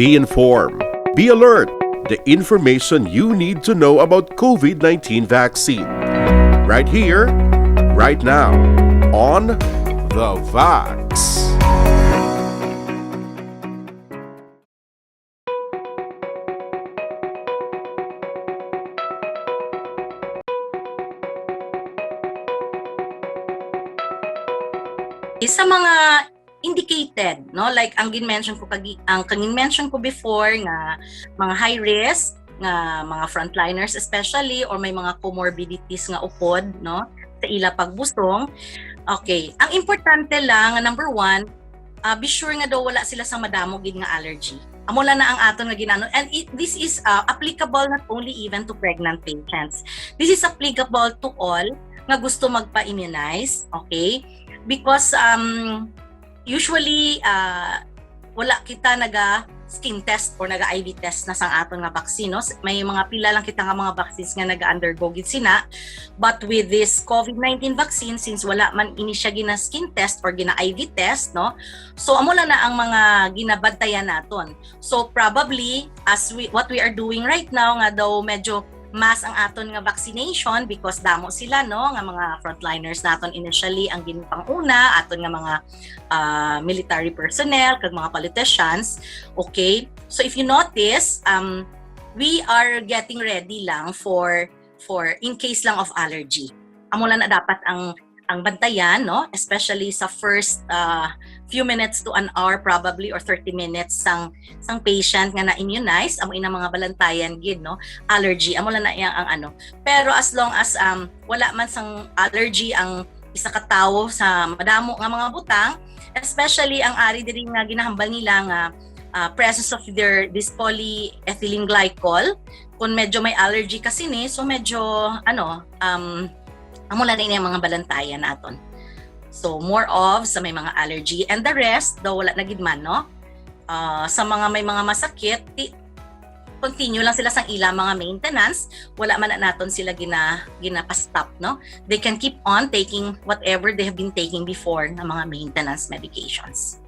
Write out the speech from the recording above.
Be informed. Be alert. The information you need to know about COVID-19 vaccine. Right here, right now, on THEVAX. Sa mga indicated, no, like ang gin-mention ko before nga mga high risk nga mga frontliners especially, or may mga comorbidities nga upod, no, sa ila pagbusong. Okay, ang importante lang nga number one, be sure nga daw wala sila sa madamo gid nga allergy. Amo lang na ang aton nga ginano, and this is applicable not only even to pregnant patients. This is applicable to all nga gusto magpa-immunize, okay? Because usually wala kita naga skin test or naga IV test na sang aton nga vaccine, no? May mga pila lang kita nga mga vaccines nga naga-undergo gid sina, but with this COVID-19 vaccine, since wala man ini siya gina skin test or gina IV test, no, so amo lang na ang mga ginabantayan naton. So probably what we are doing right now nga daw medyo mas ang aton nga vaccination because damo sila, no, nga mga frontliners naton initially ang ginpanguna, aton nga mga military personnel kag mga politicians. Okay, so if you notice, we are getting ready lang for in case lang of allergy. Amo lang na dapat ang bantayan, no, especially sa first few minutes to an hour probably, or 30 minutes sang patient nga na-immunize, amo ina mga balantayan gid, no, allergy amo lang na yang ang ano. Pero as long as wala man sang allergy ang isa ka tawo sa madamo nga mga butang, especially ang ari diri nga ginahambal nila nga presence of this polyethylene glycol, kung medyo may allergy kasi ni, so medyo amo lang na yung mga balantayan naton. So more of sa may mga allergy, and the rest daw wala na gid man, no. Sa mga may mga masakit, continue lang sila sang ila mga maintenance, wala man na naton sila ginapa-stop, no. They can keep on taking whatever they have been taking before na mga maintenance medications.